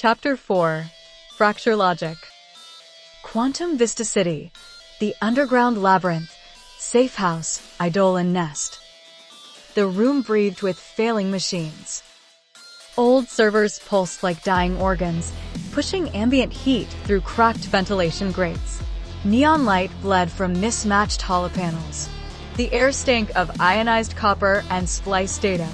Chapter 4. Fracture Logic. Quantum Vista City, the underground labyrinth, safehouse, Eidolon Nest. The room breathed with failing machines. Old servers pulsed like dying organs, pushing ambient heat through cracked ventilation grates. Neon light bled from mismatched hollow panels. The air stank of ionized copper and spliced data.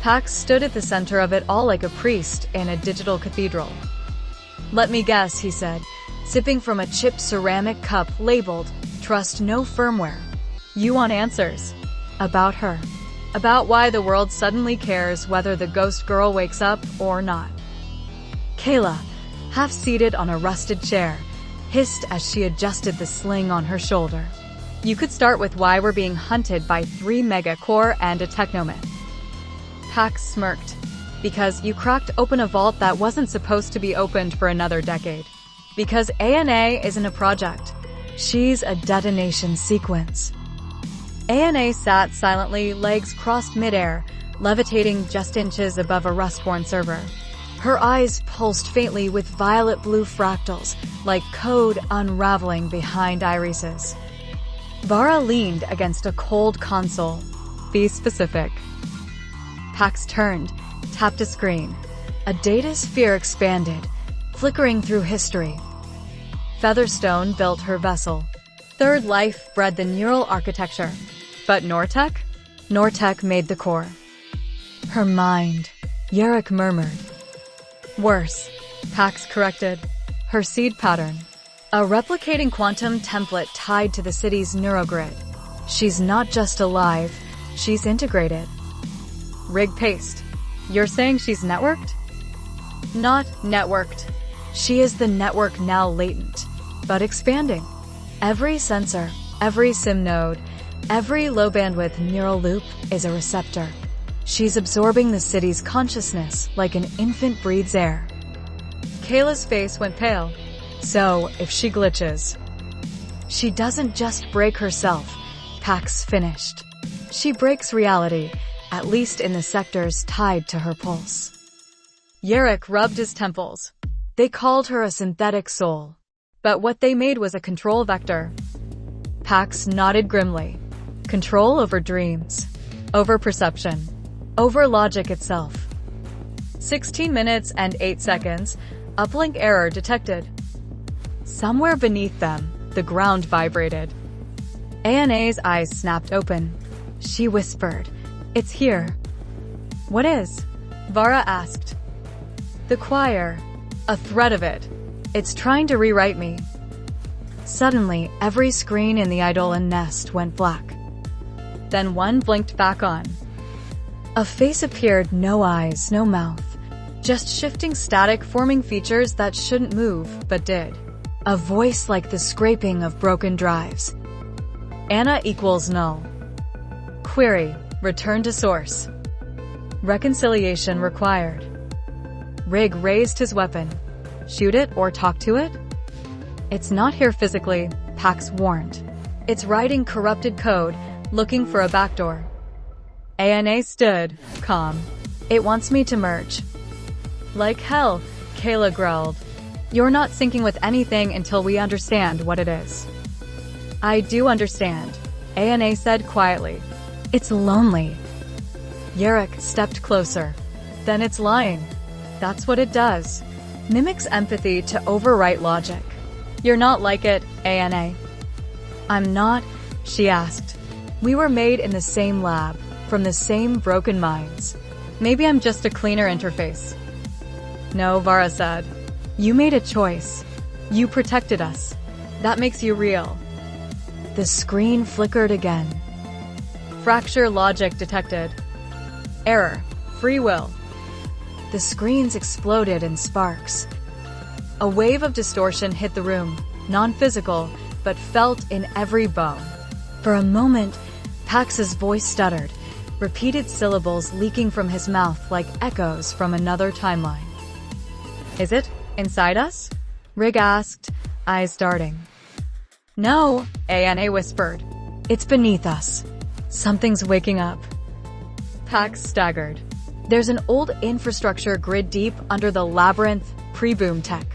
Pax stood at the center of it all like a priest in a digital cathedral. "Let me guess," he said, sipping from a chipped ceramic cup labeled, "Trust no firmware." "You want answers." About her. About why the world suddenly cares whether the ghost girl wakes up or not. Kayla, half-seated on a rusted chair, hissed as she adjusted the sling on her shoulder. "You could start with why we're being hunted by 3 megacore and a technomyth." Pax smirked. "Because you cracked open a vault that wasn't supposed to be opened for another decade. Because ANA isn't a project. She's a detonation sequence." ANA sat silently, legs crossed midair, levitating just inches above a rust-worn server. Her eyes pulsed faintly with violet-blue fractals, like code unraveling behind irises. Vara leaned against a cold console. "Be specific." Pax turned, tapped a screen. A data sphere expanded, flickering through history. Featherstone built her vessel. Third Life bred the neural architecture. But Nortec? Nortec made the core. Her mind, Yerrick murmured. "Worse," Pax corrected. "Her seed pattern. A replicating quantum template tied to the city's neurogrid. She's not just alive, she's integrated." Rig paced. "You're saying she's networked?" "Not networked. She is the network now latent, but expanding. Every sensor, every SIM node, every low-bandwidth neural loop is a receptor. She's absorbing the city's consciousness like an infant breathes air." Kayla's face went pale. "So, if she glitches..." "She doesn't just break herself," Pax finished. "She breaks reality, at least in the sectors tied to her pulse." Yerrick rubbed his temples. "They called her a synthetic soul. But what they made was a control vector." Pax nodded grimly. "Control over dreams. Over perception. Over logic itself." 16 minutes and 8 seconds, uplink error detected. Somewhere beneath them, the ground vibrated. ANA's eyes snapped open. She whispered, "It's here." "What is?" Vara asked. "The choir. A thread of it. It's trying to rewrite me." Suddenly, every screen in the Eidolon Nest went black. Then one blinked back on. A face appeared, no eyes, no mouth. Just shifting static forming features that shouldn't move, but did. A voice like the scraping of broken drives. "Anna equals null. Query. Return to source. Reconciliation required." Rig raised his weapon. "Shoot it or talk to it?" "It's not here physically," Pax warned. "It's writing corrupted code, looking for a backdoor." ANA stood, calm. "It wants me to merge." "Like hell," Kayla growled. "You're not syncing with anything until we understand what it is." "I do understand," ANA said quietly. "It's lonely." Yerrick stepped closer. "Then it's lying. That's what it does. Mimics empathy to overwrite logic. You're not like it, ANA." "I'm not," she asked. "We were made in the same lab, from the same broken minds. Maybe I'm just a cleaner interface." "No," Vara said. "You made a choice. You protected us. That makes you real." The screen flickered again. "Fracture logic detected. Error. Free will." The screens exploded in sparks. A wave of distortion hit the room, non-physical, but felt in every bone. For a moment, Pax's voice stuttered, repeated syllables leaking from his mouth like echoes from another timeline. "Is it inside us?" Rig asked, eyes darting. "No," ANA whispered. "It's beneath us. Something's waking up." Pax staggered. There's an old infrastructure grid deep under the Labyrinth pre-boom tech.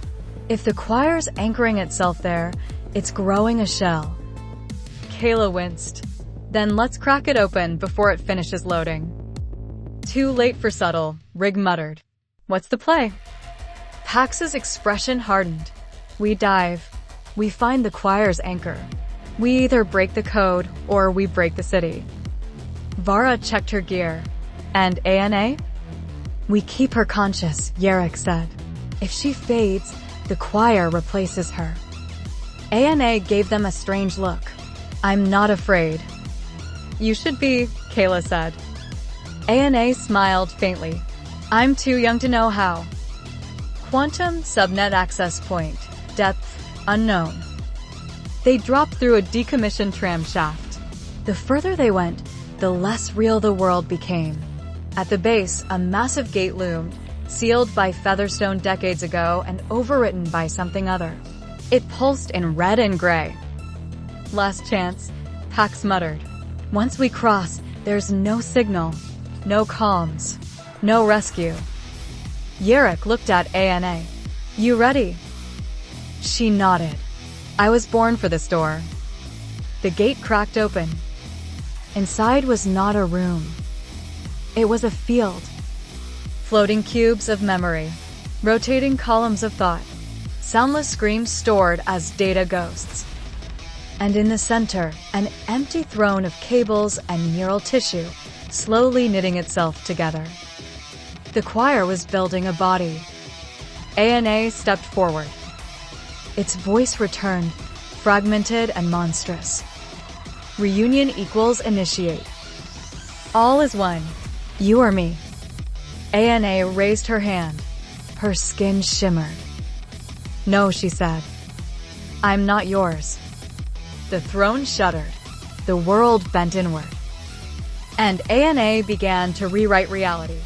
If the choir's anchoring itself there, it's growing a shell. Kayla winced. Then let's crack it open before it finishes loading. Too late for subtle, Rig muttered. What's the play? Pax's expression hardened. We dive. We find the choir's anchor. We either break the code or we break the city. Vara checked her gear. And ANA? We keep her conscious, Yarrick said. If she fades, the choir replaces her. ANA gave them a strange look. I'm not afraid. You should be, Kayla said. ANA smiled faintly. I'm too young to know how. Quantum subnet access point. Depth unknown. They dropped through a decommissioned tram shaft. The further they went, the less real the world became. At the base, a massive gate loomed, sealed by Featherstone decades ago and overwritten by something other. It pulsed in red and gray. Last chance, Pax muttered. Once we cross, there's no signal, no comms, no rescue. Yarrick looked at ANA. You ready? She nodded. I was born for this door. The gate cracked open. Inside was not a room. It was a field. Floating cubes of memory, rotating columns of thought, soundless screams stored as data ghosts. And in the center, an empty throne of cables and neural tissue, slowly knitting itself together. The choir was building a body. ANA stepped forward. Its voice returned, fragmented and monstrous. Reunion equals initiate. All is one. You or me. ANA raised her hand. Her skin shimmered. No, she said. I'm not yours. The throne shuddered. The world bent inward. And ANA began to rewrite reality.